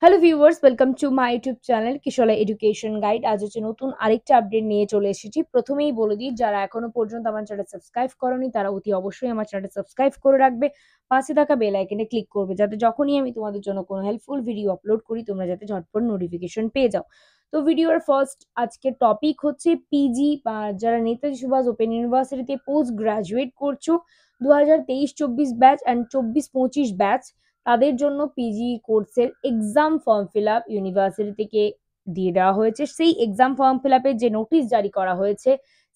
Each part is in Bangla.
Hello viewers, welcome to my YouTube channel Kishola education guide. আজ হচ্ছে নতুন আরেকটা আপডেট নিয়ে চলে এসেছি। প্রথমেই বলে দিই, যারা এখনো পর্যন্ত আমার চ্যানেল সাবস্ক্রাইব করোনি তারা অতি অবশ্যই আমার চ্যানেল সাবস্ক্রাইব করে রাখবে। পাশে থাকা বেল আইকনে ক্লিক করবে, যাতে যখনই আমি তোমাদের জন্য কোনো হেল্পফুল ভিডিও আপলোড করি তোমরা যাতে ঝটপট নোটিফিকেশন পেয়ে যাও। তো ভিডিওর ফার্স্ট আজকের টপিক হচ্ছে পিজি বা যারা নেতাজি সুভাষ ওপেন ইউনিভার্সিটিতে পোস্ট গ্রাজুয়েট করছো 2023-24 ব্যাচ অ্যান্ড 24-25 ব্যাচ, তাদের জন্য পিজি কোর্সের exam form fill up university থেকে দিয়ে দেওয়া হয়েছে। সেই এক্সাম ফর্ম ফিল আপের যে নোটিশ জারি করা হয়েছে,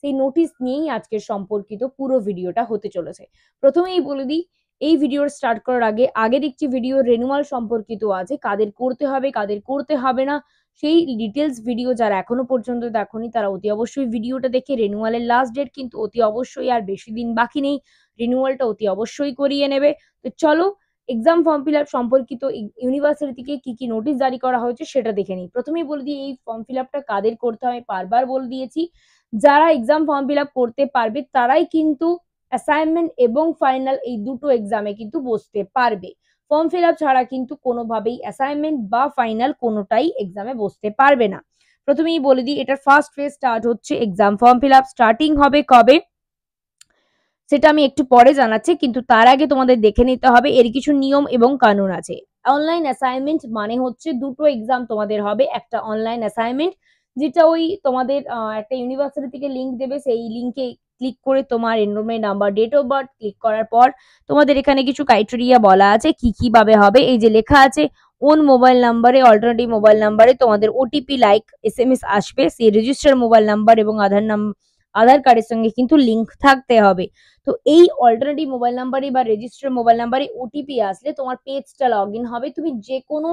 সেই নোটিশ নিয়েই আজকের সম্পর্কিত পুরো ভিডিওটা হতে চলেছে। প্রথমেই বলে দিই, এই ভিডিওর স্টার্ট করার আগের একটি ভিডিও রেনুয়াল সম্পর্কিত আছে, কাদের করতে হবে কাদের করতে হবে না সেই ডিটেলস ভিডিও যারা এখনো পর্যন্ত দেখোনি তারা অতি অবশ্যই ভিডিওটা দেখে রেনুয়ালের লাস্ট ডেট কিন্তু অতি অবশ্যই আর বেশি দিন বাকি নেই, রিনিউয়ালটা অতি অবশ্যই করিয়ে নেবে। তো চলো এক্সাম ফর্ম ফিল আপ সম্পর্কিত ইউনিভার্সিটি থেকে কি কি নোটিশ জারি করা হয়েছে সেটা দেখে নিই। প্রথমেই বলে দিই, এই ফর্ম ফিল আপটা কাদের করতে হবে বারবার বলে দিয়েছি। যারা এক্সাম ফর্ম ফিল আপ করতে পারবে তারাই কিন্তু অ্যাসাইনমেন্ট এবং ফাইনাল এই দুটো এক্সামে কিন্তু বসতে পারবে। ফর্ম ফিল আপ ছাড়া কিন্তু কোনোভাবেই অ্যাসাইনমেন্ট বা ফাইনাল কোনোটাই এক্সামে বসতে পারবে না। প্রথমেই বলে দিই, এটার ফার্স্ট ফেজ স্টার্ট হচ্ছে। Exam form fill up starting হবে কবে সেটা আমি একটু পরে জানাচ্ছি, কিন্তু তার আগে তোমাদের দেখে নিতে হবে এর কিছু নিয়ম এবং কানুন আছে। অনলাইন অ্যাসাইনমেন্ট মানে হচ্ছে দুটো এক্সাম তোমাদের হবে। একটা অনলাইন অ্যাসাইনমেন্ট, যেটা ওই তোমাদের একটা ইউনিভার্সিটি থেকে লিঙ্ক দেবে, সেই লিঙ্কে ক্লিক করে তোমার enrolment number, date of birth click করার পর তোমাদের এখানে কিছু ক্রাইটেরিয়া বলা আছে কি কি ভাবে হবে। এই যে লেখা আছে, ওন মোবাইল নাম্বারে, অল্টারনেটিভ মোবাইল নাম্বারে তোমাদের ওটিপি লাইক এসএমএস আসবে, সেই রেজিস্টার মোবাইল নাম্বার এবং আধার কার্ডের সঙ্গে কিন্তু লিঙ্ক থাকতে হবে। তো এই অল্টারনেটিভ মোবাইল নাম্বারে বা রেজিস্টার মোবাইল নাম্বারে ওটিপি আসলে তোমার পেজটা লগ ইন হবে। তুমি যে কোনো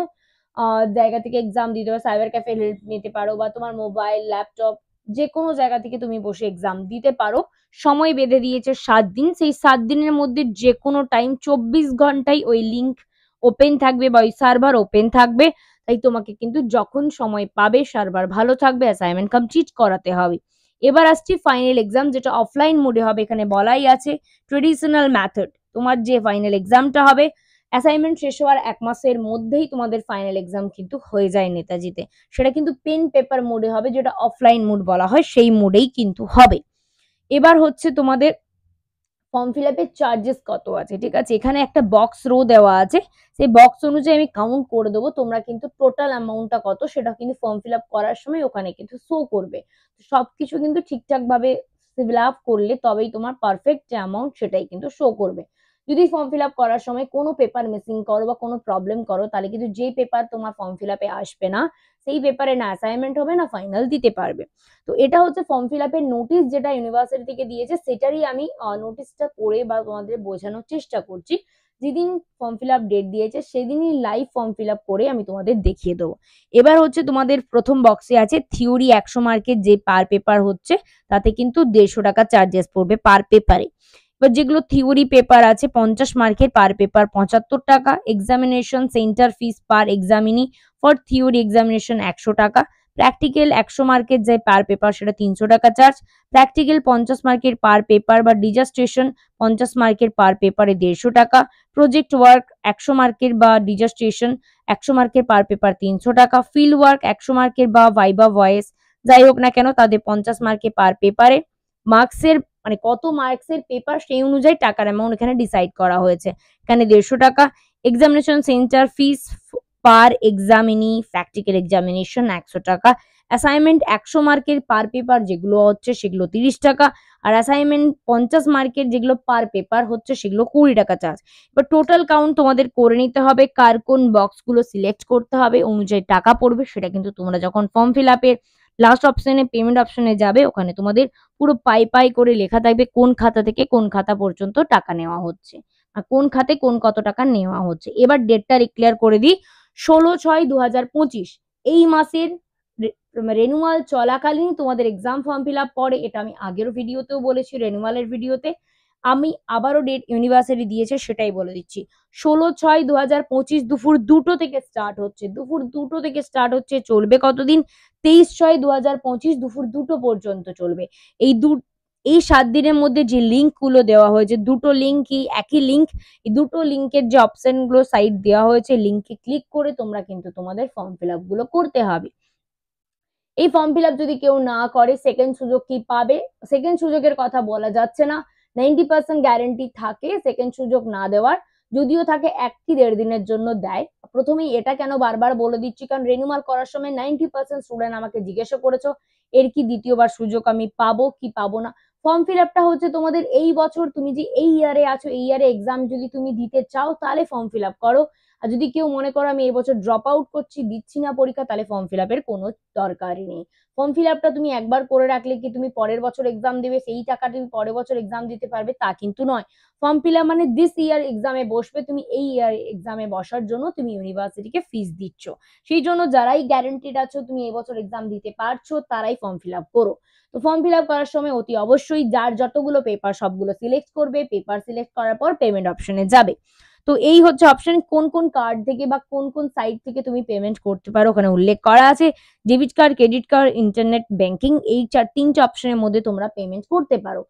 জায়গা থেকে এক্সাম দিতে পারো, সাইবার ক্যাফে হেল্প নিতে পারো বা তোমার মোবাইল ল্যাপটপ যে কোনো জায়গা থেকে তুমি বসে এক্সাম দিতে পারো। সময় বেঁধে দিয়েছে 7 দিন, সেই 7 দিনের মধ্যে যে কোনো টাইম 24 ঘন্টায় ওই লিঙ্ক ওপেন থাকবে বা ওই সার্ভার ওপেন থাকবে। তাই তোমাকে কিন্তু যখন সময় পাবে, সার্ভার ভালো থাকবে, অ্যাসাইনমেন্ট কমপ্লিট করাতে হবে। এবার আসছি ফাইনাল এক্সাম, যেটা অফলাইন মোডে হবে। এখানে বলাই আছে ট্রেডিশনাল মেথড, তোমার যে ফাইনাল এক্সামটা হবে অ্যাসাইনমেন্ট শেষ হওয়ার 1 মাসের মধ্যেই তোমাদের ফাইনাল এক্সাম কিন্তু হয়ে যায় নেতাজিতে। সেটা কিন্তু পেন পেপার মোডে হবে, যেটা অফলাইন মোড বলা হয়, সেই মোডেই কিন্তু হবে। এবার হচ্ছে তোমাদের ফর্ম ফিল আপের চার্জেস কত আছে। ঠিক আছে, এখানে একটা বক্স রো দেওয়া আছে, সেই বক্স অনুযায়ী আমি কাউন্ট করে দেবো। তোমরা কিন্তু টোটাল অ্যামাউন্টটা কত সেটা কিন্তু ফর্ম ফিল আপ করার সময় ওখানে কিন্তু শো করবে। সবকিছু কিন্তু ঠিকঠাক ভাবে ফিল আপ করলে তবেই তোমার পারফেক্ট যে অ্যামাউন্ট সেটাই কিন্তু শো করবে। যদি ফর্ম ফিল আপ করার সময় কোনো পেপার মিসিং করো বা কোনো প্রবলেম করো, তাহলে কিন্তু যেই পেপার তোমার ফর্ম ফিল আপে আসবে না, সেই পেপারে না অ্যাসাইনমেন্ট হবে না ফাইনাল দিতে পারবে। তো এটা হচ্ছে ফর্ম ফিল আপের নোটিশ, যেটা ইউনিভার্সিটি থেকে দিয়েছে সেটারই আমি নোটিশটা পড়ে বা তোমাদের বোঝানোর চেষ্টা করছি। যেদিন ফর্ম ফিল আপ ডেট দিয়েছে সেদিনই লাইভ ফর্ম ফিল আপ করে আমি তোমাদের দেখিয়ে দেবো। এবার হচ্ছে তোমাদের প্রথম বক্সে আছে থিওরি 100 মার্কের, যে পার পেপার হচ্ছে তাতে কিন্তু 150 টাকা চার্জেস পড়বে পার পেপারে। এবার যেগুলো থিওরি পেপার আছে 50 মার্কের, পার পেপার 75 টাকা। Examination centre fees per examinee for theory examination 100 টাকা। প্র্যাকটিক্যাল 100 মার্কের যে পার পেপার সেটা 300 টাকা চার্জ। প্র্যাকটিক্যাল 50 মার্কের পার পেপার বা ডিজাস্ট্রেশন 50 মার্কের পার পেপারে 150 টাকা। প্রজেক্ট ওয়ার্ক 100 মার্কের বা ডিজাস্ট্রেশন 100 মার্কের পার পেপার 300 টাকা। ফিল্ড ওয়ার্ক 100 মার্কের বা ভাইবা ভয়েস যাই হোক না কেন তাদের 50 মার্কের পার পেপারে। মার্কসের মানে কত মার্কসের পেপার সেই অনুযায়ী টাকার অ্যামাউন্ট এখানে ডিসাইড করা হয়েছে। এখানে 150 টাকা। Examination centre fees per examinee practical examination 100 টাকা। অ্যাসাইনমেন্ট 100 মার্কের পার পেপার যেগুলো হচ্ছে সেগুলো 30 টাকা। আর অ্যাসাইনমেন্ট 50 মার্কের যেগুলো পার পেপার হচ্ছে সেগুলো 20 টাকা চার্জ। এবার টোটাল কাউন্ট তোমাদের করে নিতে হবে, কার কোন বক্সগুলো সিলেক্ট করতে হবে অনুযায়ী টাকা পড়বে সেটা কিন্তু তোমরা যখন ফর্ম ফিল আপের লাস্ট অপশনে পেমেন্ট অপশনে যাবে ওখানে তোমাদের পুরো পাই পাই করে লেখা থাকবে কোন খাতা থেকে কোন খাতা পর্যন্ত টাকা নেওয়া হচ্ছে আর কোন খাতে কোন কত টাকা নেওয়া হচ্ছে। এবার ডেটটা ডিক্লেয়ার করে দিই, 16/6/2025 এই মাসের রেনুয়াল চলাকালীন তোমাদের এক্সাম ফর্ম ফিল আপ পড়ে। এটা আমি আগের ভিডিওতেও বলেছি, রেনুয়ালের ভিডিওতে আমি আবারও ডেট ইউনিভার্সিটি দিয়েছে সেটাই বলে দিচ্ছি। 16/6/2025 দুপুর 2টো থেকে স্টার্ট হচ্ছে, দুপুর 2টো থেকে স্টার্ট হচ্ছে, চলবে কতদিন? 23/6/2025 দুপুর 2টো পর্যন্ত চলবে। এই এই 7 দিনের মধ্যে যে লিঙ্কগুলো দেওয়া হয়েছে, দুটো লিঙ্কই একই লিঙ্ক, এই দুটো লিঙ্কের যে অপশনগুলো সাইট দেওয়া হয়েছে, লিঙ্কে ক্লিক করে তোমরা কিন্তু তোমাদের ফর্ম ফিল আপ গুলো করতে হবে। এই ফর্ম ফিল আপ যদি কেউ না করে সেকেন্ড সুযোগ কি পাবে? সেকেন্ড সুযোগের কথা বলা যাচ্ছে না, 90% গ্যারেন্টি থাকে সেকেন্ড সুযোগ না দেওয়ার, যদিও থাকে 1 কি 1.5 দিনের জন্য দেয়। প্রথমেই এটা কেন বারবার বলে দিচ্ছি, কারণ রেনুয়াল করার সময় 90% স্টুডেন্ট আমাকে জিজ্ঞাসা করেছো এর কি দ্বিতীয়বার সুযোগ আমি পাবো কি পাবো না। ফর্ম ফিল আপটা হচ্ছে তোমাদের এই বছর, তুমি যে এই ইয়ারে আছো, এই ইয়ারে এক্সাম যদি তুমি দিতে চাও তাহলে ফর্ম ফিল আপ করো। আর যদি কেউ মনে করো আমি এই বছর ড্রপ আউট করছি, দিচ্ছি না পরীক্ষা, তাহলে ফর্ম ফিল আপের কোনো দরকারই নেই। ফর্ম ফিল আপটা তুমি একবার করে রাখলে কি তুমি পরের বছর এক্সাম দেবে, সেই টাকা তুমি পরের বছর এক্সাম দিতে পারবে, তা কিন্তু নয়। ফর্ম ফিল আপ মানে দিস ইয়ার এক্সামে বসবে তুমি, এই ইয়ার এক্সামে বসার জন্য তুমি ইউনিভার্সিটিকে ফিস দিচ্ছ। সেই জন্য যারাই গ্যারান্টিড আছো তুমি এই বছর এক্সাম দিতে পারছো তারাই ফর্ম ফিল আপ করো। তো ফর্ম ফিল আপ করার সময় অতি অবশ্যই যার যতগুলো পেপার সবগুলো সিলেক্ট করবে, পেপার সিলেক্ট করার পর পেমেন্ট অপশনে যাবে। তো এই হচ্ছে অপশন, কোন কোন কার্ড থেকে বা কোন কোন সাইট থেকে তুমি পেমেন্ট করতে পারো ওখানে উল্লেখ করা আছে। Debit card, credit card, internet banking, এই 3টে অপশনের মধ্যে তোমরা পেমেন্ট করতে পারো।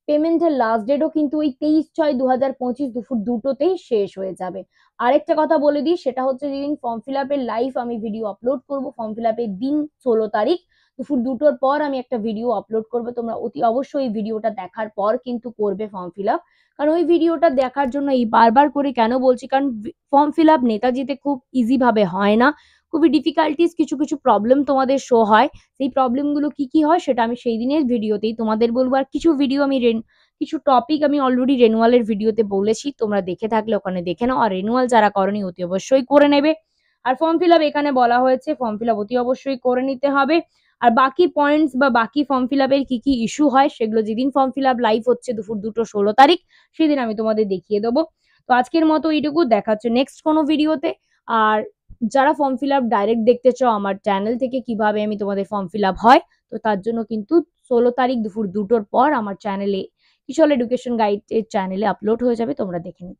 পেমেন্টের লাস্ট ডেটও কিন্তু ওই 23/6/2025 দুপুর 2টোতেই শেষ হয়ে যাবে। আরেকটা কথা বলে দিই, সেটা হচ্ছে যেদিন ফর্ম ফিল আপের লাইভ আমি ভিডিও আপলোড করব, ফর্ম ফিল আপের দিন 16 তারিখ দুপুর 2টোর পর আমি একটা ভিডিও আপলোড করবো। তোমরা অতি অবশ্যই এই ভিডিওটা দেখার পর কিন্তু করবে ফর্ম ফিল আপ। কারণ ওই ভিডিওটা দেখার জন্য এই বারবার করে কেন বলছি, কারণ ফর্ম ফিল আপ নেতাজিতে খুব ইজি ভাবে হয় না, খুবই ডিফিকাল্টিস, কিছু কিছু প্রবলেম তোমাদের শো হয়। সেই প্রবলেমগুলো কি কি হয় সেটা আমি সেই দিনের ভিডিওতেই তোমাদের বলবো। আর কিছু ভিডিও আমি কিছু টপিক আমি অলরেডি রেনুয়ালের ভিডিওতে বলেছি, তোমরা দেখে থাকলে ওখানে দেখে নাও। আর রেনুয়াল যারা করনি অতি অবশ্যই করে নেবে। আর ফর্ম ফিল আপ এখানে বলা হয়েছে ফর্ম ফিল আপ অতি অবশ্যই করে নিতে হবে। আর বাকি পয়েন্টস বা বাকি ফর্ম ফিল আপের কি কি ইস্যু হয় সেগুলো যেদিন ফর্ম ফিল আপ লাইভ হচ্ছে দুপুর 2টো 16 তারিখ সেদিন আমি তোমাদের দেখিয়ে দেবো। তো আজকের মতো এইটুকু, দেখা হচ্ছে নেক্সট কোনো ভিডিওতে। আর যারা ফর্ম ফিল আপ ডাইরেক্ট দেখতে চাও আমার চ্যানেল থেকে কিভাবে আমি তোমাদের ফর্ম ফিল আপ হয়, তো তার জন্য কিন্তু 16 তারিখ দুপুর 2টোর পর আমার চ্যানেলে কিশোর এডুকেশন গাইড এর চ্যানেলে আপলোড হয়ে যাবে, তোমরা দেখে নিতে